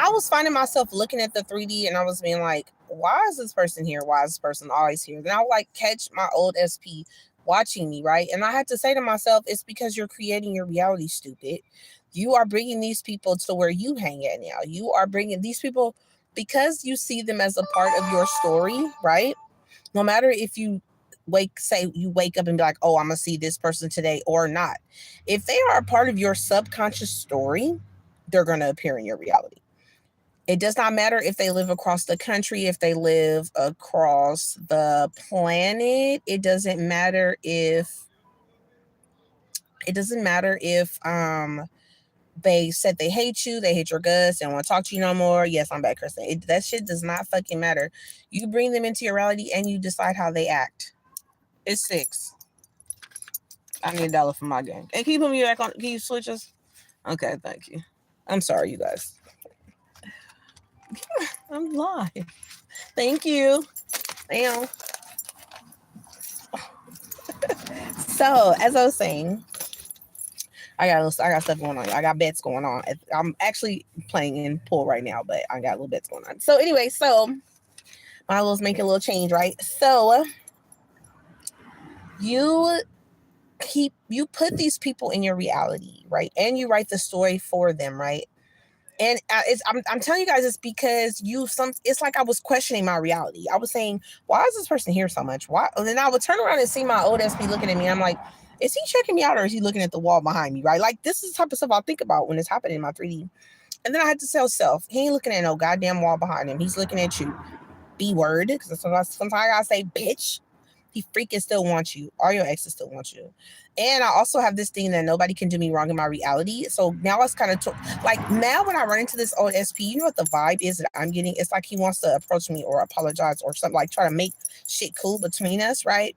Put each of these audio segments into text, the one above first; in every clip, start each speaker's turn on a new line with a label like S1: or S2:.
S1: I was finding myself looking at the 3D and I was being like, why is this person here? Why is this person always here? Then I would like catch my old SP watching me, right? And I had to say to myself, it's because you're creating your reality, stupid. You are bringing these people to where you hang at now. You are bringing these people because you see them as a part of your story, right? No matter if you say you wake up and be like, oh, I'm gonna see this person today or not. If they are a part of your subconscious story, they're gonna appear in your reality. It does not matter if they live across the country, if they live across the planet. It doesn't matter if they said they hate you, they hate your guts, and want to talk to you no more. Yes, I'm back, Kristen. That shit does not fucking matter. You bring them into your reality and you decide how they act. It's 6. I need $1 for my game. And can you put me back on? Can you switch us? Okay, thank you. I'm sorry, you guys. I'm live. Thank you. Damn. So, as I was saying, I got stuff going on. I got bets going on. I'm actually playing in pool right now, but I got little bets going on. So anyway, my little making a little change, right? So you put these people in your reality, right? And you write the story for them, right? And I'm telling you guys this because it's like I was questioning my reality. I was saying, why is this person here so much? Why? And then I would turn around and see my old SP looking at me. And I'm like, is he checking me out or is he looking at the wall behind me? Right? Like, this is the type of stuff I think about when it's happening in my 3D. And then I had to tell self, he ain't looking at no goddamn wall behind him. He's looking at you. B word. Because sometimes I gotta say, bitch. He freaking still wants you. All your exes still want you. And I also have this thing that nobody can do me wrong in my reality. So now it's kind of like now when I run into this old SP, you know what the vibe is that I'm getting? It's like he wants to approach me or apologize or something, like try to make shit cool between us, right?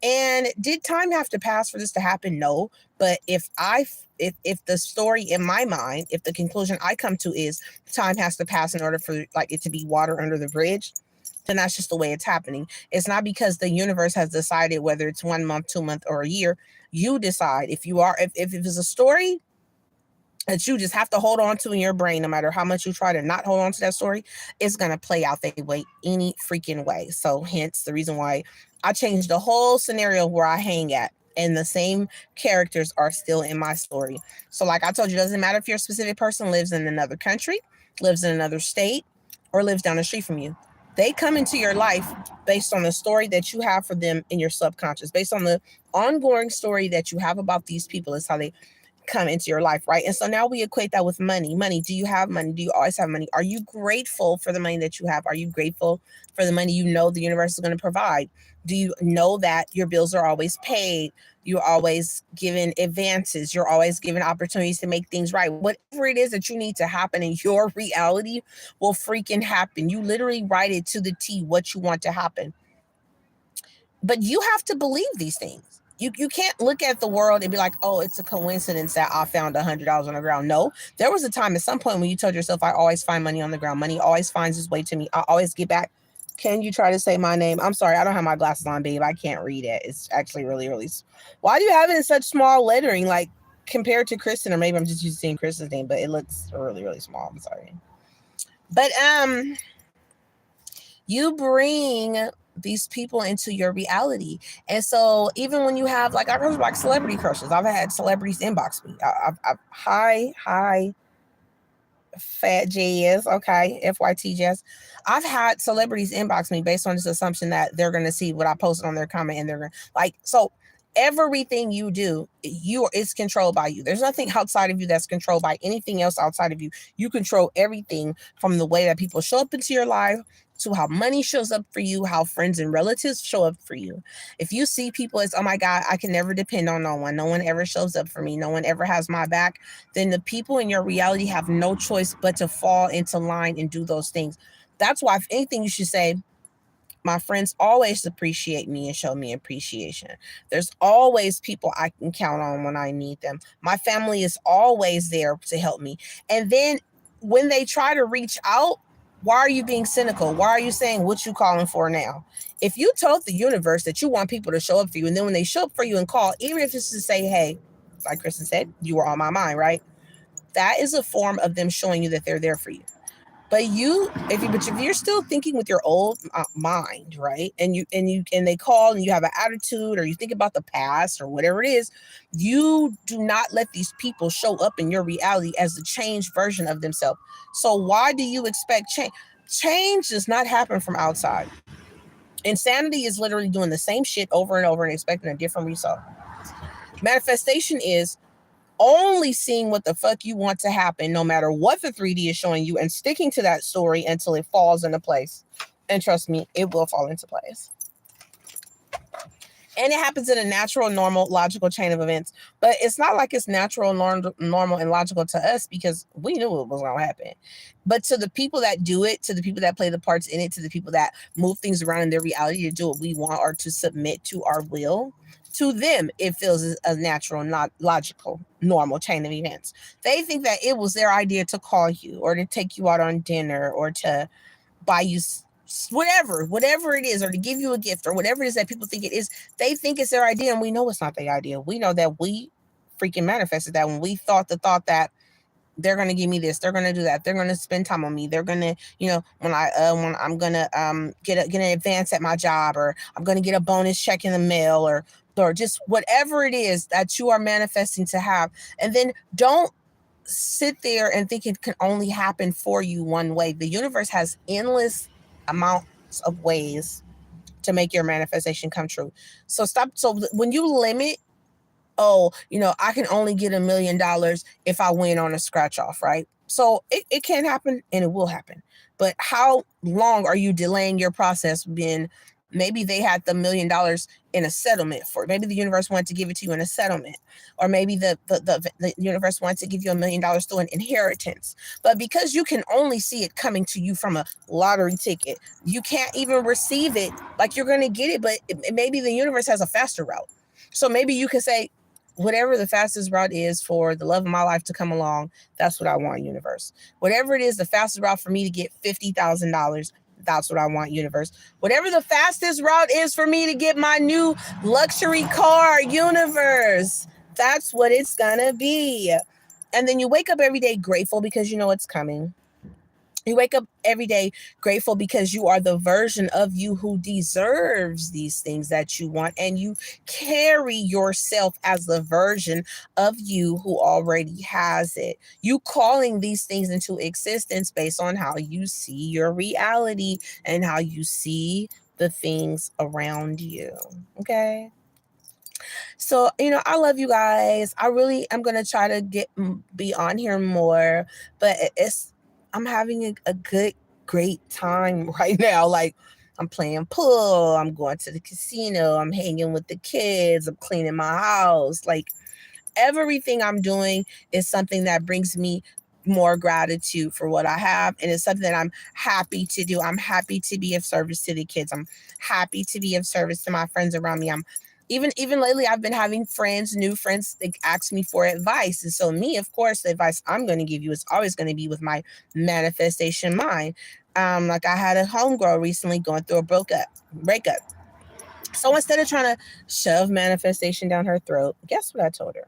S1: And did time have to pass for this to happen? No. But if the story in my mind, if the conclusion I come to is time has to pass in order for like it to be water under the bridge, then that's just the way it's happening. It's not because the universe has decided whether it's 1 month, 2 months, or a year. You decide if it's a story that you just have to hold on to in your brain, no matter how much you try to not hold on to that story, it's going to play out that way any freaking way. So hence the reason why I changed the whole scenario where I hang at. And the same characters are still in my story. So like I told you, it doesn't matter if your specific person lives in another country, lives in another state, or lives down the street from you. They come into your life based on the story that you have for them in your subconscious, based on the ongoing story that you have about these people is how they come into your life, right? And so now we equate that with money. Money. Do you have money? Do you always have money? Are you grateful for the money that you have? Are you grateful for the money you know the universe is going to provide? Do you know that your bills are always paid? You're always given advances. You're always given opportunities to make things right. Whatever it is that you need to happen in your reality will freaking happen. You literally write it to the T what you want to happen. But you have to believe these things. You can't look at the world and be like, oh, it's a coincidence that I found $100 on the ground. No, there was a time at some point when you told yourself, I always find money on the ground. Money always finds its way to me. I always get back. Can you try to say my name? I'm sorry, I don't have my glasses on, babe. I can't read it. It's actually really, really. Why do you have it in such small lettering, like compared to Kristen? Or maybe I'm just used to seeing Kristen's name, but it looks really, really small. I'm sorry. But you bring these people into your reality. And so even when you have like, I've heard like celebrity crushes. I've had celebrities inbox me. I've hi fat jazz, okay, FYT jazz. I've had celebrities inbox me based on this assumption that they're going to see what I posted on their comment and they're going to like, so everything you do, is controlled by you. There's nothing outside of you that's controlled by anything else outside of you. You control everything from the way that people show up into your life to how money shows up for you, how friends and relatives show up for you. If you see people as, oh my God, I can never depend on no one. No one ever shows up for me. No one ever has my back. Then the people in your reality have no choice but to fall into line and do those things. That's why, if anything, you should say, my friends always appreciate me and show me appreciation. There's always people I can count on when I need them. My family is always there to help me. And then when they try to reach out, why are you being cynical? Why are you saying what you calling for now? If you told the universe that you want people to show up for you, and then when they show up for you and call, even if it's to say, hey, like Kristen said, you were on my mind, right? That is a form of them showing you that they're there for you. But if you're still thinking with your old mind, right? And they call and you have an attitude, or you think about the past or whatever it is, you do not let these people show up in your reality as the changed version of themselves. So why do you expect change? Change does not happen from outside. Insanity is literally doing the same shit over and over and expecting a different result. Manifestation is only seeing what the fuck you want to happen, no matter what the 3D is showing you, and sticking to that story until it falls into place. And trust me, it will fall into place. And it happens in a natural, normal, logical chain of events. But it's not like it's natural, normal, and logical to us, because we knew it was going to happen. But to the people that do it, to the people that play the parts in it, to the people that move things around in their reality to do what we want or to submit to our will, to them, it feels a natural, not logical, normal chain of events. They think that it was their idea to call you or to take you out on dinner or to buy you whatever it is, or to give you a gift, or whatever it is that people think it is. They think it's their idea, and we know it's not their idea. We know that we freaking manifested that when we thought the thought that they're going to give me this, they're going to do that, they're going to spend time on me, they're going to, when I'm going to get an advance at my job, or I'm going to get a bonus check in the mail, or just whatever it is that you are manifesting to have. And then don't sit there and think it can only happen for you one way. The universe has endless amounts of ways to make your manifestation come true. So when you limit, I can only get $1 million if I win on a scratch off, right? So it can happen and it will happen. But how long are you delaying your process when maybe they had the $1 million in a settlement for it? Maybe the universe wanted to give it to you in a settlement, or maybe the universe wants to give you $1 million through an inheritance. But because you can only see it coming to you from a lottery ticket, you can't even receive it like you're going to get it. But maybe the universe has a faster route. So maybe you can say, whatever the fastest route is for the love of my life to come along, that's what I want, universe. Whatever it is, the fastest route for me to get $50,000, that's what I want, universe. Whatever the fastest route is for me to get my new luxury car, universe, that's what it's gonna be. And then you wake up every day grateful because you know it's coming. You wake up every day grateful because you are the version of you who deserves these things that you want. And you carry yourself as the version of you who already has it. You calling these things into existence based on how you see your reality and how you see the things around you. Okay. So, I love you guys. I really am going to try to be on here more, but I'm having a great time right now. Like, I'm playing pool, I'm going to the casino, I'm hanging with the kids, I'm cleaning my house. Like, everything I'm doing is something that brings me more gratitude for what I have. And it's something that I'm happy to do. I'm happy to be of service to the kids. I'm happy to be of service to my friends around me. I'm even lately, I've been having new friends that ask me for advice. And so me, of course, the advice I'm going to give you is always going to be with my manifestation mind. Like, I had a homegirl recently going through a breakup. So instead of trying to shove manifestation down her throat, guess what I told her?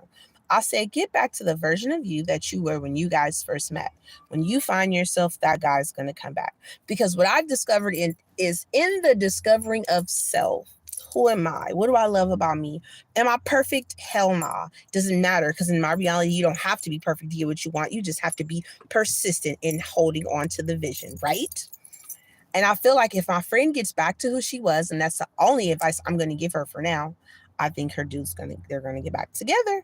S1: I said, get back to the version of you that you were when you guys first met. When you find yourself, that guy's going to come back. Because what I've discovered is in the discovering of self. Who am I? What do I love about me? Am I perfect? Hell nah. Doesn't matter, because in my reality, you don't have to be perfect to get what you want. You just have to be persistent in holding on to the vision, right? And I feel like if my friend gets back to who she was, and that's the only advice I'm going to give her for now, I think they're going to get back together,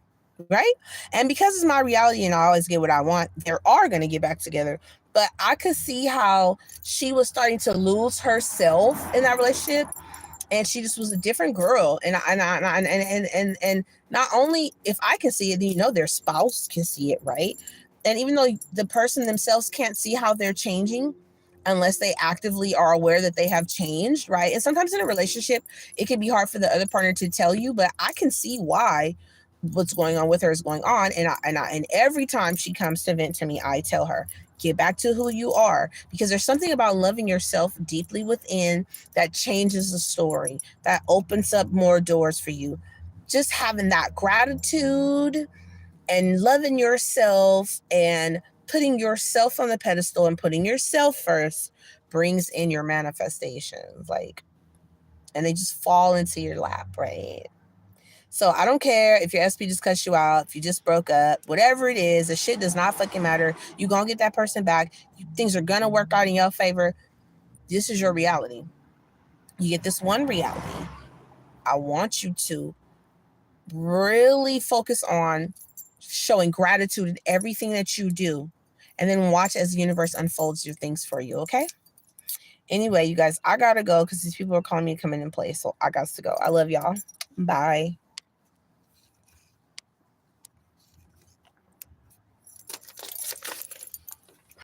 S1: right? And because it's my reality and I always get what I want, they are going to get back together. But I could see how she was starting to lose herself in that relationship, and she just was a different girl. And not only if I can see it, their spouse can see it, right? And even though the person themselves can't see how they're changing unless they actively are aware that they have changed, right? And sometimes in a relationship, it can be hard for the other partner to tell you, but I can see why what's going on with her is going on. And every time she comes to vent to me, I tell her, get back to who you are, because there's something about loving yourself deeply within that changes the story, that opens up more doors for you. Just having that gratitude and loving yourself and putting yourself on the pedestal and putting yourself first brings in your manifestations, like, and they just fall into your lap, right? So I don't care if your SP just cussed you out, if you just broke up, whatever it is, the shit does not fucking matter. You gonna get that person back. Things are gonna work out in your favor. This is your reality. You get this one reality. I want you to really focus on showing gratitude in everything that you do, and then watch as the universe unfolds your things for you, okay? Anyway, you guys, I gotta go because these people are calling me to come in and play, so I got to go. I love y'all. Bye.